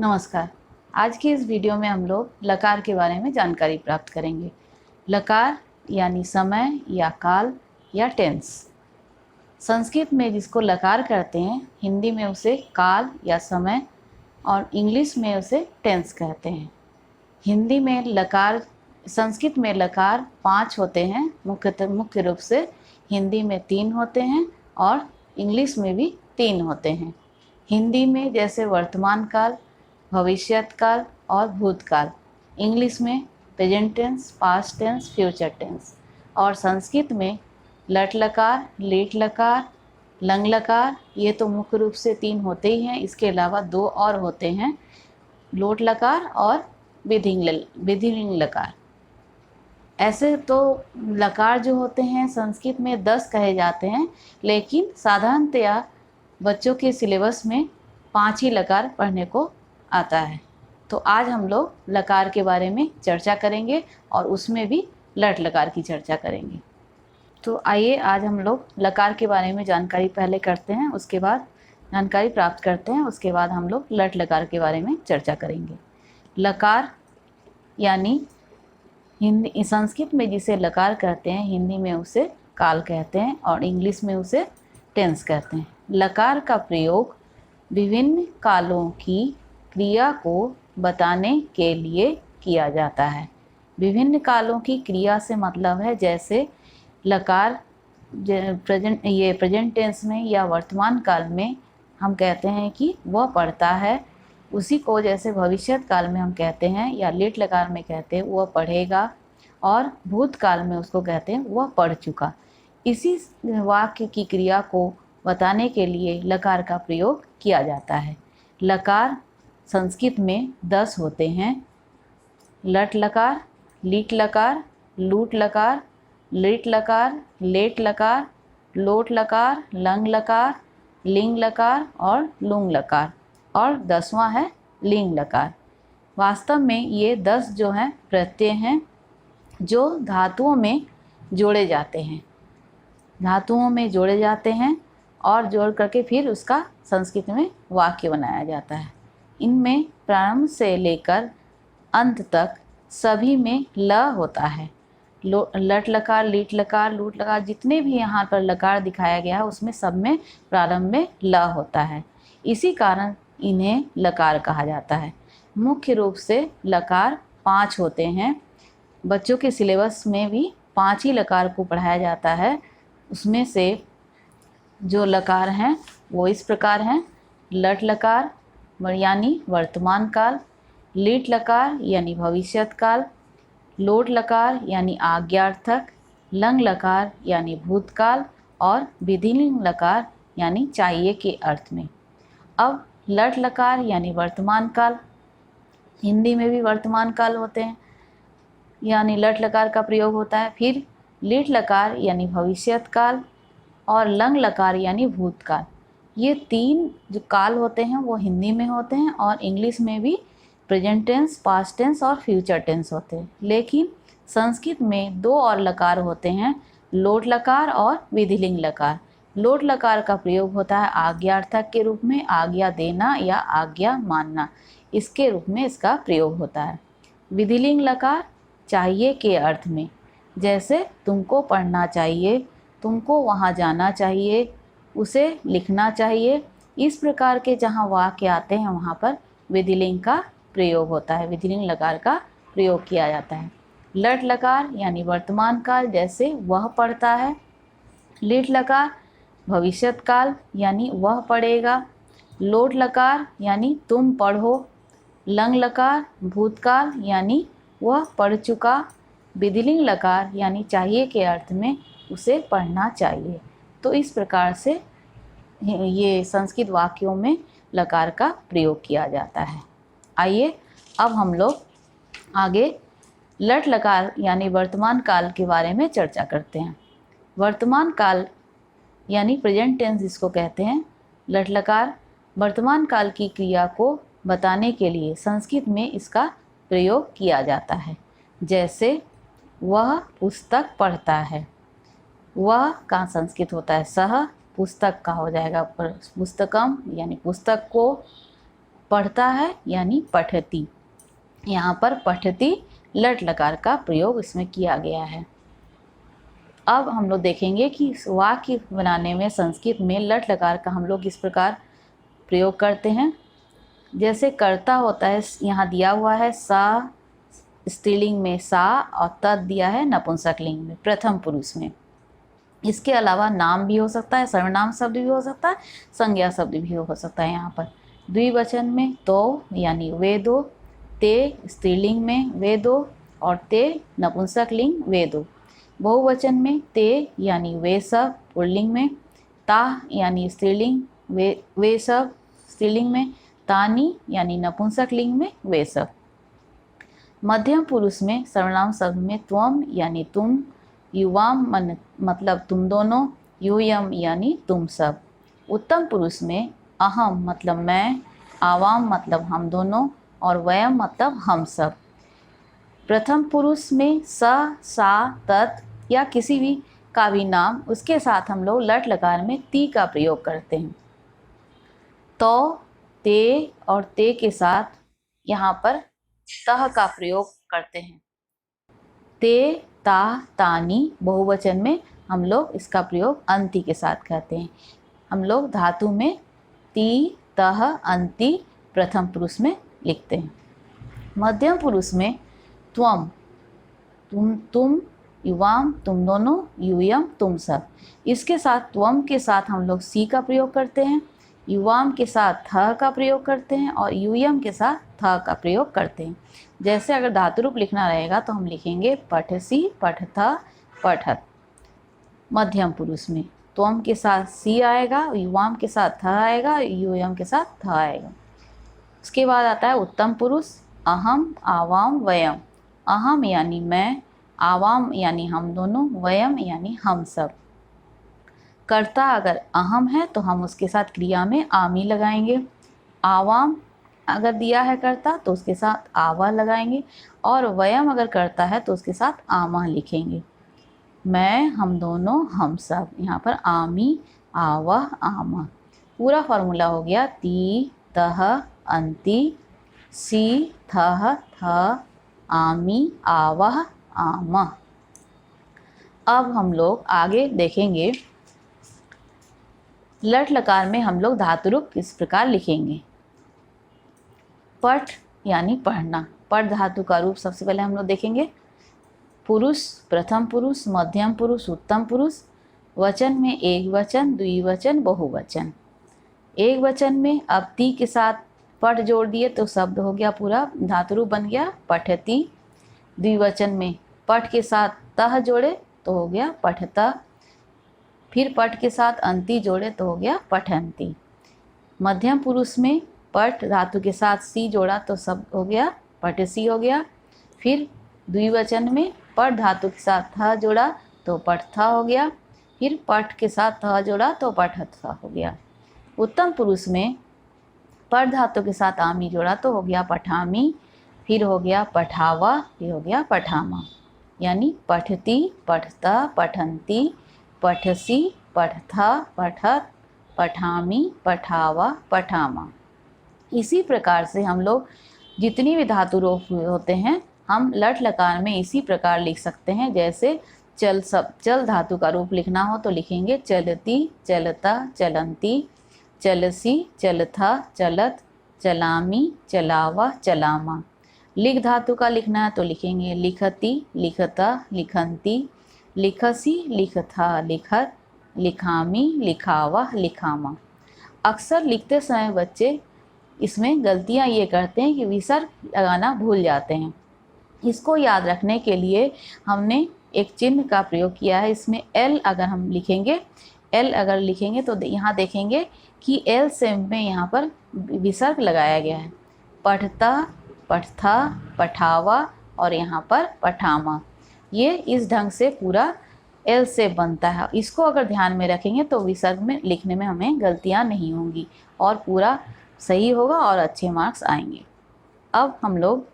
नमस्कार। आज की इस वीडियो में हम लोग लकार के बारे में जानकारी प्राप्त करेंगे। लकार यानी समय या काल या टेंस। संस्कृत में जिसको लकार कहते हैं, हिंदी में उसे काल या समय और इंग्लिश में उसे टेंस कहते हैं। हिंदी में लकार, संस्कृत में लकार 5 होते हैं। मुख्य रूप से हिंदी में 3 होते हैं और इंग्लिश में भी 3 होते हैं। हिंदी में जैसे वर्तमान काल, भविष्यत काल और भूतकाल। इंग्लिश में present tense, past tense, future tense. और संस्कृत में लट लकार, लेट लकार, लंग लकार। ये तो मुख्य रूप से 3 होते ही हैं। इसके अलावा 2 और होते हैं, लोट लकार और विधिलिंग लकार। ऐसे तो लकार जो होते हैं संस्कृत में 10 कहे जाते हैं, लेकिन साधारणतया बच्चों के सिलेबस में 5 ही लकार पढ़ने को आता है। तो आज हम लोग लकार के बारे में चर्चा करेंगे और उसमें भी लट लकार की चर्चा करेंगे। तो आइए आज हम लोग लकार के बारे में जानकारी पहले करते हैं, उसके बाद जानकारी प्राप्त करते हैं, उसके बाद हम लोग लट लकार के बारे में चर्चा करेंगे। लकार यानी हिंदी संस्कृत में जिसे लकार कहते हैं, हिंदी में उसे काल कहते हैं और इंग्लिश में उसे टेंस कहते हैं। लकार का प्रयोग विभिन्न कालों की क्रिया को बताने के लिए किया जाता है। विभिन्न कालों की क्रिया से मतलब है जैसे लकार प्रेजेंट टेंस में या वर्तमान काल में हम कहते हैं कि वह पढ़ता है, उसी को जैसे भविष्यत काल में हम कहते हैं या लेट लकार में कहते हैं वह पढ़ेगा, और भूतकाल में उसको कहते हैं वह पढ़ चुका। इसी वाक्य की क्रिया को बताने के लिए लकार का प्रयोग किया जाता है। लकार संस्कृत में 10 होते हैं। लट लकार, लीट लकार, लूट लकार, लेट लकार, लेट लकार, लोट लकार, लंग लकार, लिंग लकार और लुंग लकार, और 10वां है लिंग लकार। वास्तव में ये 10 जो हैं प्रत्यय हैं जो धातुओं में जोड़े जाते हैं। धातुओं में जोड़े जाते हैं और जोड़ करके फिर उसका संस्कृत में वाक्य बनाया जाता है। इनमें प्रारंभ से लेकर अंत तक सभी में ल होता है। लट लकार, लीट लकार, लूट लकार, जितने भी यहाँ पर लकार दिखाया गया है उसमें सब में प्रारंभ में ल होता है। इसी कारण इन्हें लकार कहा जाता है। मुख्य रूप से लकार 5 होते हैं। बच्चों के सिलेबस में भी 5 ही लकार को पढ़ाया जाता है। उसमें से जो लकार हैं वो इस प्रकार हैं: लट लकार यानी वर्तमान काल, लीट लकार यानी भविष्यत काल, लोट लकार यानी आज्ञार्थक, लंग लकार यानी भूतकाल और विधिलिंग लकार यानी चाहिए के अर्थ में। अब लट लकार यानी वर्तमान काल, हिंदी में भी वर्तमान काल होते हैं यानी लट लकार का प्रयोग होता है। फिर लीट लकार यानी भविष्यत काल और लंग लकार यानी भूतकाल। ये 3 जो काल होते हैं वो हिंदी में होते हैं और इंग्लिश में भी प्रेजेंट टेंस, पास्ट टेंस और फ्यूचर टेंस होते हैं। लेकिन संस्कृत में 2 और लकार होते हैं, लोट लकार और विधिलिंग लकार। लोट लकार का प्रयोग होता है आज्ञार्थक के रूप में, आज्ञा देना या आज्ञा मानना, इसके रूप में इसका प्रयोग होता है। विधिलिंग लकार चाहिए के अर्थ में, जैसे तुमको पढ़ना चाहिए, तुमको वहाँ जाना चाहिए, उसे लिखना चाहिए, इस प्रकार के जहाँ वाक्य आते हैं वहाँ पर विधिलिंग का प्रयोग होता है, विधिलिंग लकार का प्रयोग किया जाता है। लट लकार यानी वर्तमान काल, जैसे वह पढ़ता है। लीट लकार भविष्यत काल यानी वह पढ़ेगा। लोट लकार यानी तुम पढ़ो। लंग लकार भूतकाल यानी वह पढ़ चुका। विधिलिंग लकार यानी चाहिए के अर्थ में उसे पढ़ना चाहिए। तो इस प्रकार से ये संस्कृत वाक्यों में लकार का प्रयोग किया जाता है। आइए अब हम लोग आगे लट लकार यानी वर्तमान काल के बारे में चर्चा करते हैं। वर्तमान काल यानी प्रेजेंट टेंस जिसको कहते हैं, लट लकार वर्तमान काल की क्रिया को बताने के लिए संस्कृत में इसका प्रयोग किया जाता है। जैसे वह पुस्तक पढ़ता है, वह का संस्कृत होता है सह, पुस्तक का हो जाएगा पुस्तकम यानी पुस्तक को, पढ़ता है यानी पठती। यहाँ पर पठती लट लकार का प्रयोग इसमें किया गया है। अब हम लोग देखेंगे कि वाक्य बनाने में संस्कृत में लट लकार का हम लोग किस प्रकार प्रयोग करते हैं। जैसे कर्ता होता है, यहाँ दिया हुआ है सा स्त्रीलिंग में सा और तत् दिया है नपुंसकलिंग में प्रथम पुरुष में। इसके अलावा नाम भी हो सकता है, सर्वनाम शब्द भी हो सकता है, संज्ञा शब्द भी हो सकता है। यहाँ पर द्विवचन में तो यानी वे दो, ते स्त्रीलिंग में वे दो और ते नपुंसकलिंग वे दो। बहुवचन में ते यानी वे सब पुल्लिंग में, ता यानी स्त्रीलिंग वे सब स्त्रीलिंग में, तानी यानी नपुंसकलिंग में वे सब। मध्यम पुरुष में सर्वनाम शब्द में त्वम यानी तुम, युवाम मतलब तुम दोनों, यूयम यानी तुम सब। उत्तम पुरुष में अहम मतलब मैं, आवाम मतलब हम दोनों और वयम मतलब हम सब। प्रथम पुरुष में स, सा, तत् या किसी भी का भी नाम, उसके साथ हम लोग लट लकार में ती का प्रयोग करते हैं। तो, ते और ते के साथ यहाँ पर तह का प्रयोग करते हैं। ते, ता, तानी बहुवचन में हम लोग इसका प्रयोग अंति के साथ करते हैं। हम लोग धातु में ती, तह, अंति प्रथम पुरुष में लिखते हैं। मध्यम पुरुष में त्वम तुम, युवाम तुम दोनों, यूयम तुम सब। इसके साथ त्वम के साथ हम लोग सी का प्रयोग करते हैं, युवाम के साथ थ का प्रयोग करते हैं और यूयम के साथ थ का प्रयोग करते हैं। जैसे अगर धातु रूप लिखना रहेगा तो हम लिखेंगे पठसी, पठथा, पठत। मध्यम पुरुष में त्वम के साथ सी आएगा, युवाम के साथ थ आएगा, यूयम के साथ थ आएगा। उसके बाद आता है उत्तम पुरुष, अहम, आवाम, वयम। अहम यानी मैं, आवाम यानी हम दोनों, वयम यानी हम सब। कर्ता अगर अहम है तो हम उसके साथ क्रिया में आमी लगाएंगे। आवाम अगर दिया है कर्ता तो उसके साथ आवा लगाएंगे और वयम अगर करता है तो उसके साथ आमा लिखेंगे। मैं, हम दोनों, हम सब। यहाँ पर आमी, आवा, आमा। पूरा फॉर्मूला हो गया ती, तह, अंति, सी, थह, थ, आमी, आवह, आमा। अब हम लोग आगे देखेंगे लट लकार में हम लोग धातु रूप किस प्रकार लिखेंगे। पठ यानी पढ़ना, पठ धातु का रूप सबसे पहले हम लोग देखेंगे। पुरुष, प्रथम पुरुष, मध्यम पुरुष, उत्तम पुरुष। वचन में एक वचन, द्विवचन, बहुवचन। एक वचन में अब ती के साथ पठ जोड़ दिए तो शब्द हो गया पूरा धातु रूप बन गया पठती। द्विवचन में पठ के साथ तह जोड़े तो हो गया पठता। फिर पठ के साथ अंति जोड़े तो हो गया पठंती। मध्यम पुरुष में पठ धातु के साथ सी जोड़ा तो शब्द हो गया पठसी हो गया। फिर द्विवचन में पठ धातु के साथ थ जोड़ा तो पठथा हो गया। फिर पठ के साथ थ जोड़ा तो पठथा हो गया। उत्तम पुरुष में पठ धातु के साथ आमी जोड़ा तो हो गया पठामी। फिर हो गया पठावा, फिर हो गया पठामा। यानी पठती, पठता, पठंती, पठसी, पठथा, पठत, पठामी, पठावा, पठामा। इसी प्रकार से हम लोग जितनी भी धातु रूप होते हैं हम लट लकार में इसी प्रकार लिख सकते हैं। जैसे चल धातु का रूप लिखना हो तो लिखेंगे चलती, चलता, चलंती, चलसी, चलथा, चलत, चलामी, चलावा, चलामा। लिख धातु का लिखना है तो लिखेंगे लिखती, लिखता, लिखंती, लिखसी, लिखथा, लिखत, लिखामी, लिखावा, लिखामा। अक्सर लिखते समय बच्चे इसमें गलतियां ये करते हैं कि विसर्ग लगाना भूल जाते हैं। इसको याद रखने के लिए हमने एक चिन्ह का प्रयोग किया है। इसमें एल अगर हम लिखेंगे, एल अगर लिखेंगे तो यहाँ देखेंगे कि एल से में यहाँ पर विसर्ग लगाया गया है। पठता, पठथा, पठावा और यहाँ पर पठामा। ये इस ढंग से पूरा एल से बनता है। इसको अगर ध्यान में रखेंगे तो विसर्ग में लिखने में हमें गलतियाँ नहीं होंगी और पूरा सही होगा और अच्छे मार्क्स आएंगे। अब हम लोग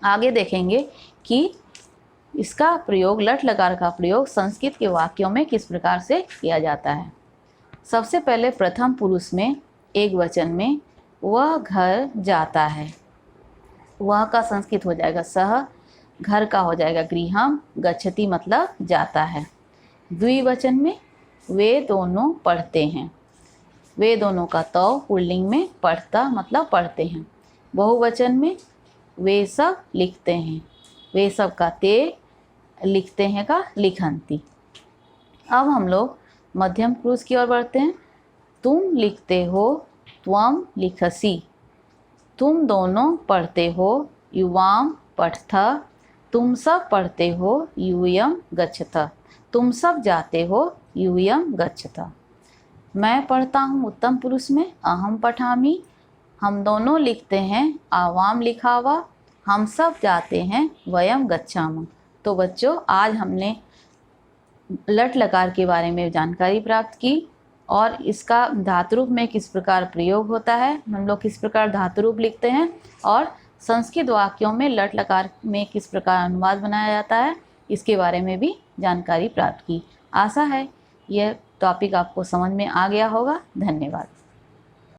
आगे देखेंगे कि इसका प्रयोग लट लकार का प्रयोग संस्कृत के वाक्यों में किस प्रकार से किया जाता है। सबसे पहले प्रथम पुरुष में एक वचन में वह घर जाता है। वह का संस्कृत हो जाएगा सह, घर का हो जाएगा गृहम, गच्छति मतलब जाता है। द्विवचन में वे दोनों पढ़ते हैं। वे दोनों का तो पुल्लिंग में पढ़ता मतलब पढ़ते हैं। बहुवचन में वे सब लिखते हैं। वे सब का ते लिखते हैं का लिखंती। अब हम लोग मध्यम पुरुष की ओर बढ़ते हैं। तुम लिखते हो, त्वम लिखसी। तुम दोनों पढ़ते हो, युवाम पठथ। तुम सब पढ़ते हो, यूयम गच्छथ। तुम सब जाते हो, यूयम गच्छथ। मैं पढ़ता हूँ उत्तम पुरुष में अहम पठामि। हम दोनों लिखते हैं, आवाम लिखावा। हम सब जाते हैं, वयम गच्छाम। तो बच्चों, आज हमने लट लकार के बारे में जानकारी प्राप्त की और इसका धातुरूप में किस प्रकार प्रयोग होता है, हम लोग किस प्रकार धातुरूप लिखते हैं और संस्कृत वाक्यों में लट लकार में किस प्रकार अनुवाद बनाया जाता है, इसके बारे में भी जानकारी प्राप्त की। आशा है यह टॉपिक आपको समझ में आ गया होगा। धन्यवाद।